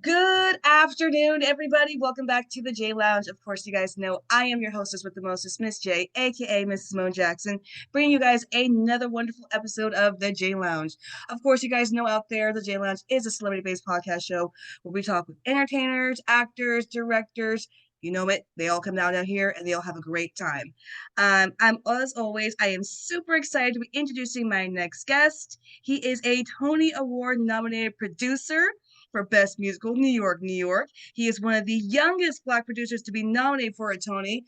Good afternoon, everybody. Welcome back to the J Lounge. Of course, you guys know I am your hostess with the mostest, Miss J, aka Mrs. Moan Jackson, bringing you guys another wonderful episode of the J Lounge. Of course, you guys know out there, the J Lounge is a celebrity-based podcast show where we talk with entertainers, actors, directors. You know it. They all come down here and they all have a great time. I'm as always, I am super excited to be introducing my next guest. He is a Tony Award nominated producer for Best Musical, New York, New York. He is one of the youngest Black producers to be nominated for a Tony,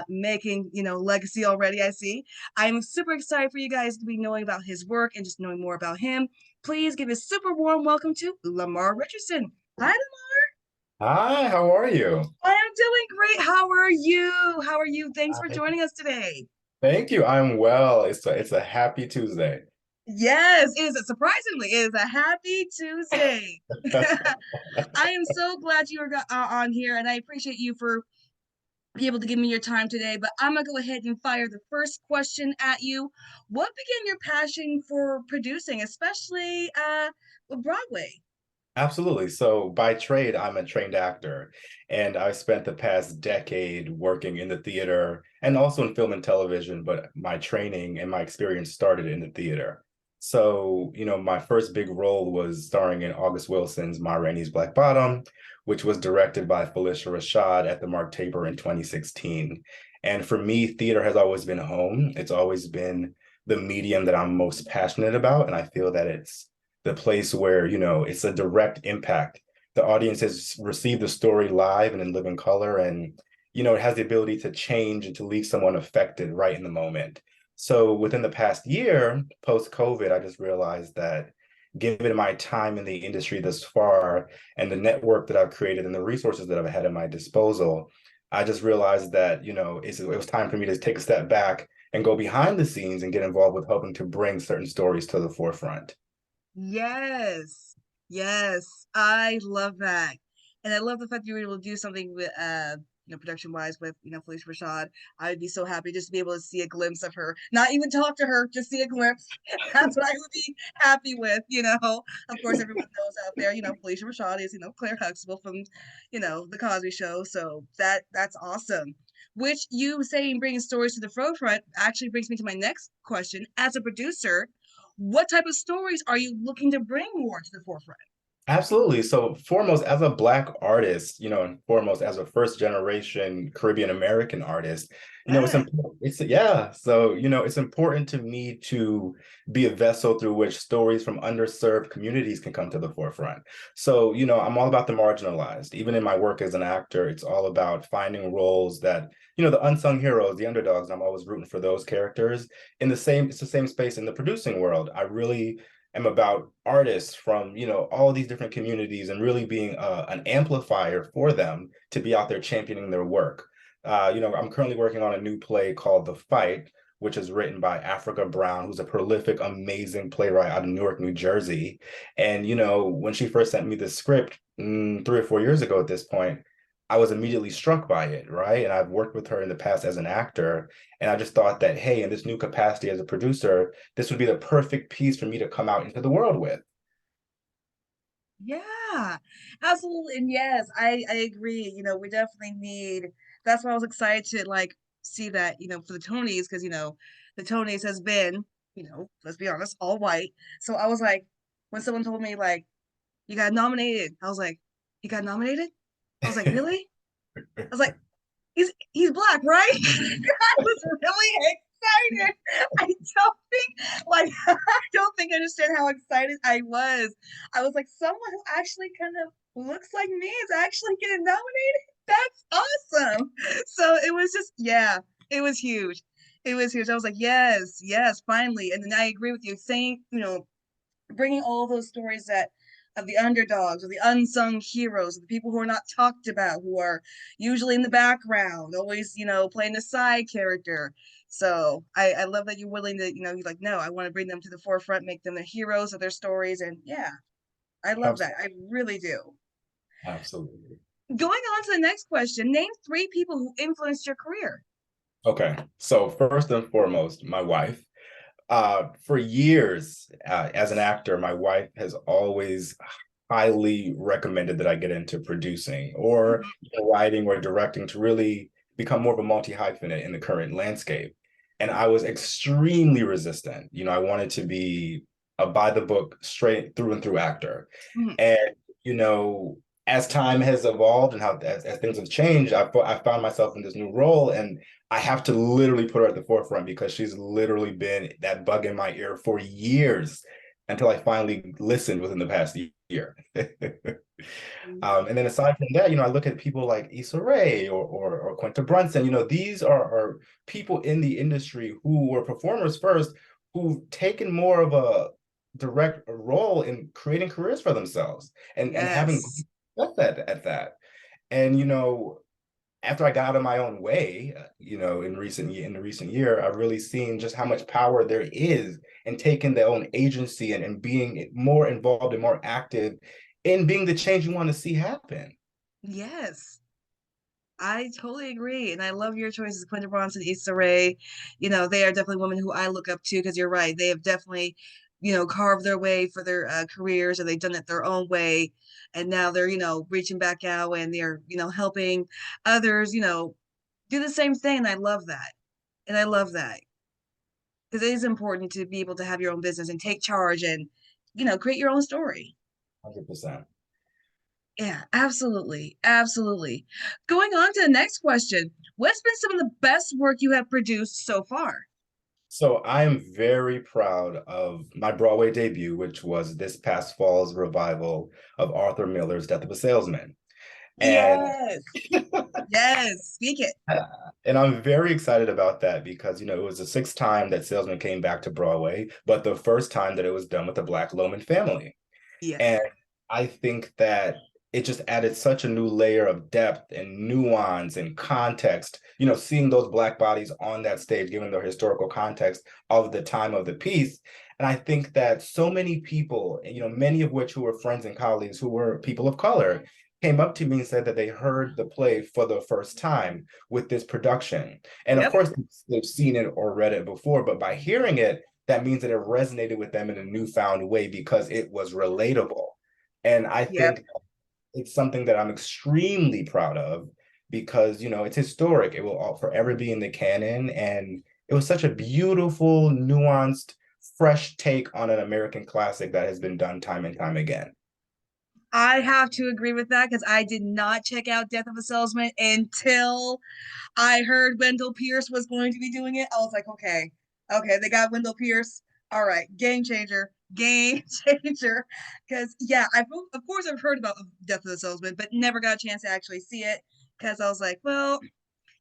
making legacy already. I see. I am super excited for you guys to be knowing about his work and just knowing more about him. Please give a super warm welcome to Lamar Richardson. Hi, Lamar. Hi, how are you? I am doing great. How are you? How are you? Thanks for Hi. joining us today. Thank you. I'm well. It's a happy Tuesday. Yes, it is surprisingly, it is a happy Tuesday. I am so glad you are on here, and I appreciate you for be able to give me your time today. But I'm gonna go ahead and fire the first question at you. What began your passion for producing, especially with Broadway? Absolutely. So by trade, I'm a trained actor, and I spent the past decade working in the theater and also in film and television, but my training and my experience started in the theater. So, my first big role was starring in August Wilson's Ma Rainey's Black Bottom, which was directed by Felicia Rashad at the Mark Taper in 2016. And for me, theater has always been home. It's always been the medium that I'm most passionate about, and I feel that it's the place where it's a direct impact. The audience has received the story live and in living color, and it has the ability to change and to leave someone affected right in the moment. So within the past year, post COVID, I just realized that given my time in the industry thus far and the network that I've created and the resources that I've had at my disposal, I just realized that it was time for me to take a step back and go behind the scenes and get involved with helping to bring certain stories to the forefront. Yes, yes, I love that, and I love the fact you were able to do something with production wise with Felicia Rashad. I'd be so happy just to be able to see a glimpse of her, not even talk to her, just see a glimpse. That's what I would be happy with. Of course, everyone knows out there. Felicia Rashad is Claire Huxtable from the Cosby Show, so that's awesome. Which you saying bringing stories to the forefront actually brings me to my next question. As a producer, what type of stories are you looking to bring more to the forefront? Absolutely. So foremost, as a Black artist, and foremost as a first generation Caribbean American artist, it's Yeah. important. It's yeah. So, it's important to me to be a vessel through which stories from underserved communities can come to the forefront. So, I'm all about the marginalized. Even in my work as an actor, it's all about finding roles that, the unsung heroes, the underdogs, I'm always rooting for those characters. It's the same space in the producing world. I really am about artists from all these different communities and really being an amplifier for them to be out there championing their work. I'm currently working on a new play called The Fight, which is written by Africa Brown, who's a prolific, amazing playwright out of Newark, New Jersey. And when she first sent me the script 3 or 4 years ago at this point, I was immediately struck by it, right? And I've worked with her in the past as an actor, and I just thought that, hey, in this new capacity as a producer, this would be the perfect piece for me to come out into the world with. Yeah, absolutely. And yes, I agree. We definitely need that's why I was excited to see that, for the Tonys, because the Tonys has been, let's be honest, all white. So I was like, when someone told me you got nominated, I was like, you got nominated? I was like, really? I was like, he's black, right? I was really excited. I don't I don't think I understand how excited I was. I was like, someone who actually kind of looks like me is actually getting nominated. That's awesome. So it was just, yeah, it was huge. It was huge. I was like, yes, yes, finally. And then I agree with you saying, bringing all those stories that of the underdogs or the unsung heroes, the people who are not talked about, who are usually in the background, always, playing the side character. So I love that you're willing to, you're like, no, I want to bring them to the forefront, make them the heroes of their stories. And yeah, I love that. I really do. Absolutely. Going on to the next question, name three people who influenced your career. Okay. So first and foremost, my wife. For years, as an actor, my wife has always highly recommended that I get into producing or writing or directing to really become more of a multi-hyphenate in the current landscape. And I was extremely resistant. I wanted to be a by the book, straight through and through actor. Mhm. And, you know, as time has evolved and as things have changed, I found myself in this new role, and I have to literally put her at the forefront because she's literally been that bug in my ear for years until I finally listened within the past year. And then aside from that, I look at people like Issa Rae or Quinta Brunson. These are people in the industry who were performers first, who've taken more of a direct role in creating careers for themselves and having Yes. success at that. And after I got out of my own way, in the recent year, I've really seen just how much power there is in taking their own agency and being more involved and more active in being the change you want to see happen. Yes. I totally agree, and I love your choices, Quinta Brunson, Issa Rae. They are definitely women who I look up to because you're right. They have definitely, carved their way for their careers, and they've done it their own way. And now they're, reaching back out and they're, helping others, do the same thing. And I love that. And I love that because it is important to be able to have your own business and take charge and, create your own story. 100%. Yeah, absolutely. Absolutely. Going on to the next question. What's been some of the best work you have produced so far? So I am very proud of my Broadway debut, which was this past fall's revival of Arthur Miller's Death of a Salesman. And Yes. Yes. Speak it. and I'm very excited about that because it was the sixth time that Salesman came back to Broadway, but the first time that it was done with the Black Loman family. And Yes. I think that it just added such a new layer of depth and nuance and context, seeing those Black bodies on that stage, given the historical context of the time of the piece. And I think that so many people, many of which who were friends and colleagues who were people of color, came up to me and said that they heard the play for the first time with this production. And of Yep. course, they've seen it or read it before, but by hearing it, that means that it resonated with them in a newfound way because it was relatable. And I Yep. think it's something that I'm extremely proud of because, it's historic. It will forever be in the canon. And it was such a beautiful, nuanced, fresh take on an American classic that has been done time and time again. I have to agree with that because I did not check out Death of a Salesman until I heard Wendell Pierce was going to be doing it. I was like, okay, okay, they got Wendell Pierce. All right, game changer. Because yeah, of course I've heard about Death of the Salesman, but never got a chance to actually see it because I was like, well,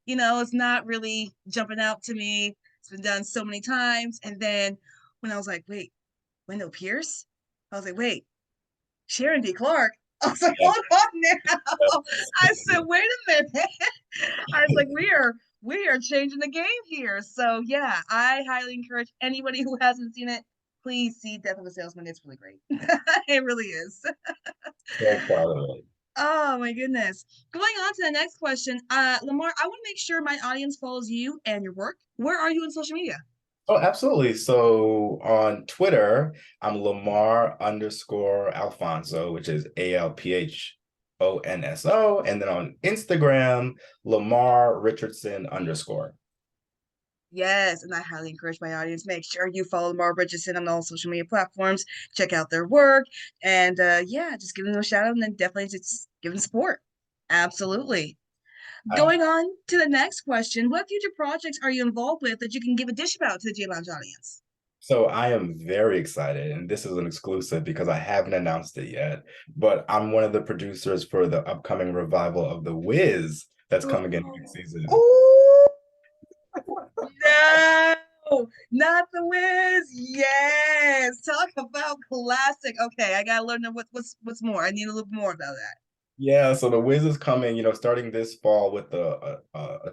it's not really jumping out to me. It's been done so many times, and then when I was like, wait, Wendell Pierce, I was like, wait, Sharon D. Clark. I was like, Yeah. hold on now. I said, wait a minute. I was like, we are changing the game here. So yeah, I highly encourage anybody who hasn't seen it, please see Death of a Salesman. It's really great. It really is. So proud of it. Oh my goodness. Going on to the next question. Lamar, I want to make sure my audience follows you and your work. Where are you on social media? Oh, absolutely. So on Twitter, I'm Lamar underscore Alfonso, which is ALPHONSO. And then on Instagram, Lamar Richardson underscore. Yes, and I highly encourage my audience. Make sure you follow Lamar Richardson on all social media platforms. Check out their work, and yeah, just give them a shout out, and then definitely just give them support. Absolutely. Uh, Going on to the next question: what future projects are you involved with that you can give a dish about to the J Lounge audience? so I am very excited, and this is an exclusive because I haven't announced it yet, but I'm one of the producers for the upcoming revival of The Wiz that's coming in next season. Oh no, not the Wiz. Yes, talk about classic. Okay, I gotta learn what's more. I need a little more about that. Yeah, so The Wiz is coming, starting this fall with a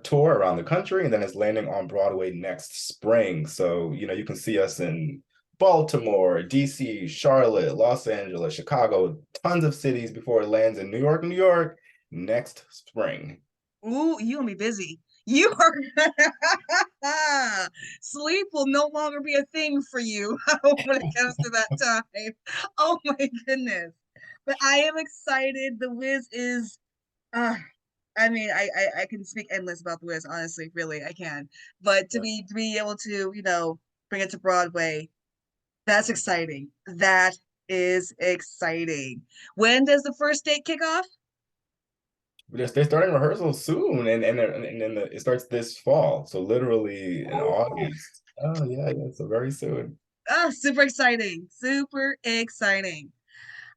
tour around the country, and then it's landing on Broadway next spring. So, you can see us in Baltimore, DC, Charlotte, Los Angeles, Chicago, tons of cities before it lands in New York next spring. Ooh, you gonna be busy. You are sleep will no longer be a thing for you when it comes to that time. Oh my goodness. But I am excited. The Wiz is uh I mean, I can speak endless about the Wiz, honestly, really, I can. But to be able to, bring it to Broadway, that's exciting. That is exciting. When does the first date kick off? They're starting rehearsals soon, and then it starts this fall, so literally in Oh, August. Oh yeah, yeah, so very soon. super exciting. Super exciting.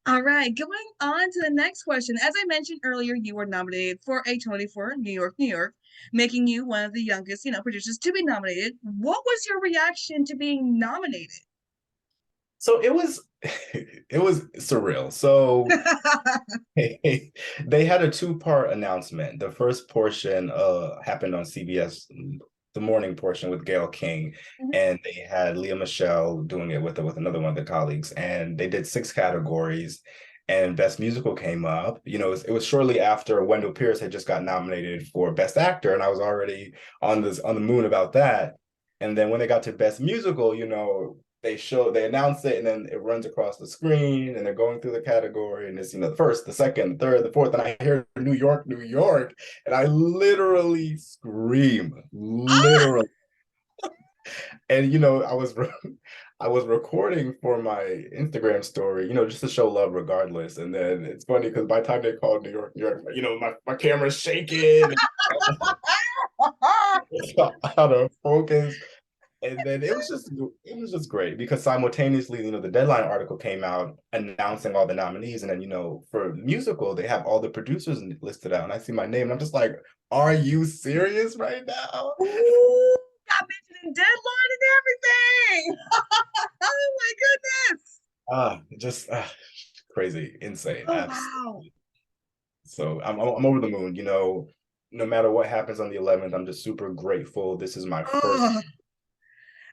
All right, going on to the next question. As I mentioned earlier, you were nominated for a Tony for New York, New York, making you one of the youngest, producers to be nominated. What was your reaction to being nominated? So it was it was surreal. So they had a two-part announcement. The first portion happened on CBS, the morning portion with Gayle King, Mhm. and they had Leah Michelle doing it with another one of the colleagues, and they did six categories. And Best Musical came up. It was shortly after Wendell Pierce had just got nominated for Best Actor, and I was already on the moon about that. And then when they got to Best Musical, they announce it, and then it runs across the screen, and they're going through the category, and it's the first, the second, the third, the fourth, and I hear New York, New York, and I literally scream, Ah! literally. And I was recording for my Instagram story, just to show love regardless. And then it's funny because by the time they called New York, New York, my camera's shaking, it's out of focus. And then it was just great because simultaneously, the deadline article came out announcing all the nominees, and then for musical they have all the producers listed out, and I see my name, and I'm just like, are you serious right now? Ooh, got mentioned in Deadline and everything. Oh my goodness. Just crazy, insane, Oh wow. absolutely. So I'm over the moon. No matter what happens on the 11th, I'm just super grateful. This is my first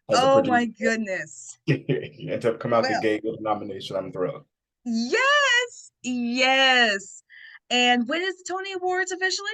Oh, as a oh my producer, goodness. and to come out the Well, gate with a nomination, I'm thrilled. yes, yes. And when is the Tony Awards officially?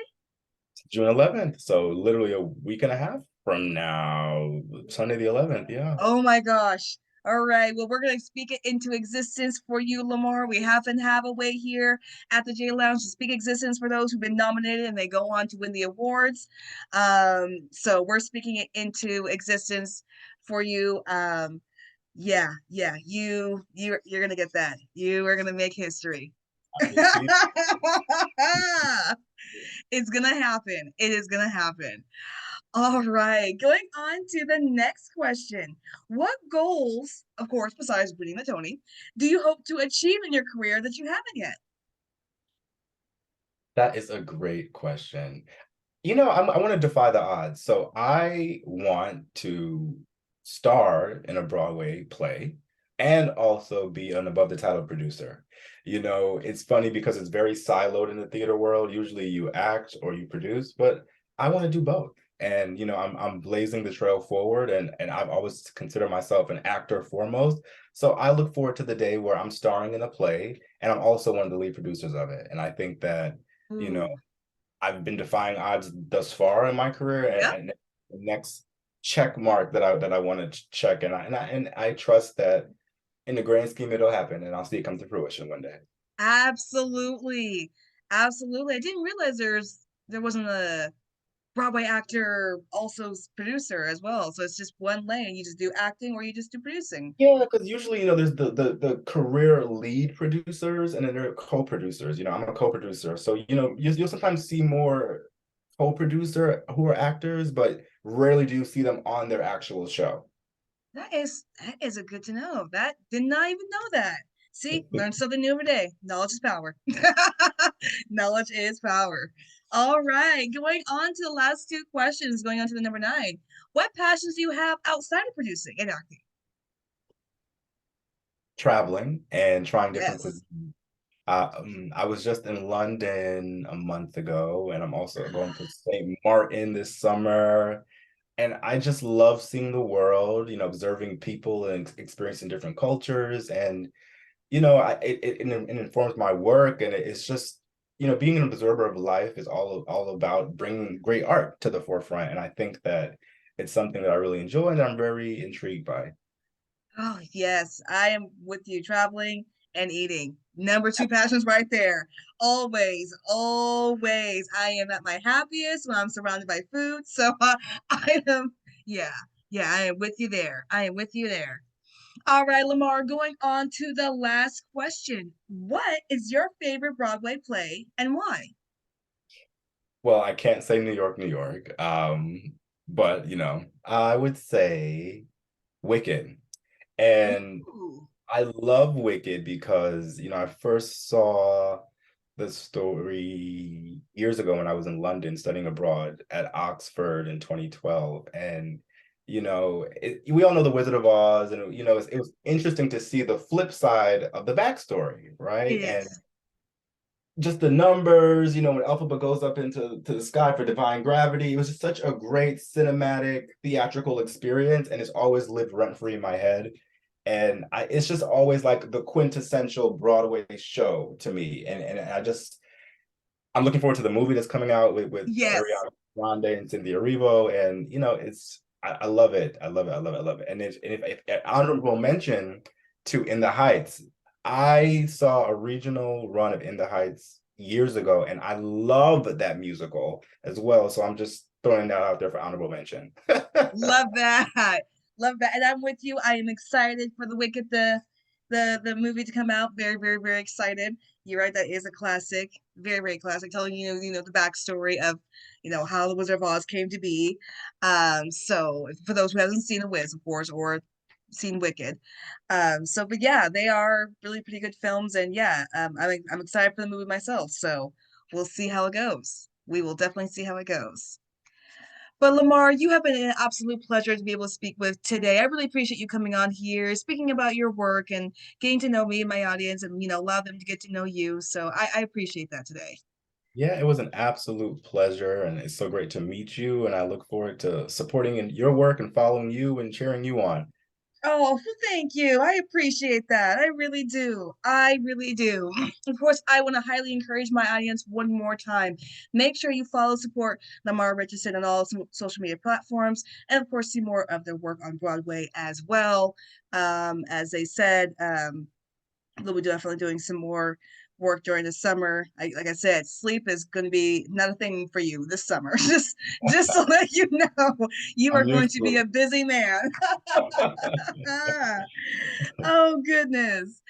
June 11th. So literally a week and a half from now, Sunday the 11th. Yeah. Oh my gosh. All right. Well, we're going to speak it into existence for you, Lamar. We happen to have a way here at the J Lounge to speak existence for those who've been nominated and they go on to win the awards. So we're speaking it into existence for you. Yeah, yeah. You're gonna get that. You are gonna make history. See, It's gonna happen. It is gonna happen. All right, going on to the next question. What goals, of course, besides winning the Tony, do you hope to achieve in your career that you haven't yet? that is a great question. I want to defy the odds. So I want to star in a Broadway play and also be an above the title producer. It's funny because it's very siloed in the theater world. Usually you act or you produce, but I want to do both. And I'm blazing the trail forward, and I've always considered myself an actor foremost. So I look forward to the day where I'm starring in a play and I'm also one of the lead producers of it. And I think that, you know, Ooh, I've been defying odds thus far in my career, yep, and the next check mark that I want to check, and I trust that in the grand scheme it'll happen, and I'll see it come to fruition one day. absolutely, absolutely. I didn't realize there wasn't a Broadway actor also producer as well. So it's just one lane. You just do acting or you just do producing. Yeah, because usually, there's the career lead producers, and then there are co-producers. I'm a co-producer, so you'll sometimes see more co-producer who are actors, but rarely do you see them on their actual show. That is a good to know. That did not even know that. See, learn something new every day. Knowledge is power. Knowledge is power. All right, going on to the last two questions, going on to the number nine. What passions do you have outside of producing and acting? Traveling and trying different Yes. cuisines. I was just in London a month ago, and I'm also going to St. Martin this summer. And I just love seeing the world, observing people and experiencing different cultures. And, it informs my work. And it's just, being an observer of life is all about bringing great art to the forefront. And I think that it's something that I really enjoy and that I'm very intrigued by. Oh, yes, I am with you. Traveling and eating. Number two passions right there. Always, always. I am at my happiest when I'm surrounded by food. So I am, yeah, yeah, I am with you there. I am with you there. All right, Lamar, going on to the last question. What is your favorite Broadway play and why? Well, I can't say New York, New York. But I would say Wicked. And Ooh, I love Wicked because, I first saw the story years ago when I was in London studying abroad at Oxford in 2012. And, we all know the Wizard of Oz, and, it was interesting to see the flip side of the backstory, it right? And is. just the numbers, when Alphaba goes up into the sky for divine gravity, it was just such a great cinematic theatrical experience, and it's always lived rent free in my head. And it's just always like the quintessential Broadway show to me. And I'm looking forward to the movie that's coming out with Yes. Ariana Grande and Cynthia Erivo, and I love it. I love it. I love it. I love it. And if honorable mention to In the Heights, I saw a regional run of In the Heights years ago, and I love that musical as well. So I'm just throwing that out there for honorable mention. Love that. Love that. And I'm with you. I am excited for the Wicked the movie to come out. Very, very, very excited. You're right, that is a classic. Very, very classic. Telling the backstory of, how the Wizard of Oz came to be. So for those who haven't seen The Wiz, of course, or seen Wicked. But yeah, they are really pretty good films, and yeah, I'm excited for the movie myself. So we'll see how it goes. We will definitely see how it goes. But Lamar, you have been an absolute pleasure to be able to speak with today. I really appreciate you coming on here, speaking about your work and getting to know me and my audience and, allow them to get to know you. So I appreciate that today. Yeah, it was an absolute pleasure, and it's so great to meet you. And I look forward to supporting in your work and following you and cheering you on. Oh, well, thank you. I appreciate that. I really do. I really do. Of course, I want to highly encourage my audience one more time. Make sure you follow, support Lamar Richardson on all social media platforms, and of course, see more of their work on Broadway as well. As they said, we'll be definitely doing some more work during the summer. Like I said, sleep is going to be not a thing for you this summer. Just to let you know, you are I'm going used to be to a busy man. it. Oh goodness.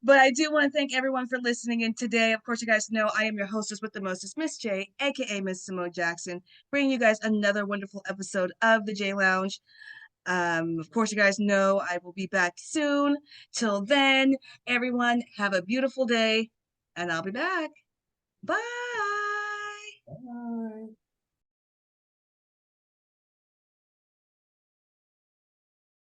But I do want to thank everyone for listening in today. Of course, you guys know I am your hostess with the mostest, Miss J, aka Miss Simone Jackson, bringing you guys another wonderful episode of the J Lounge. Of course, you guys know I will be back soon. Till then, everyone have a beautiful day, and I'll be back. Bye.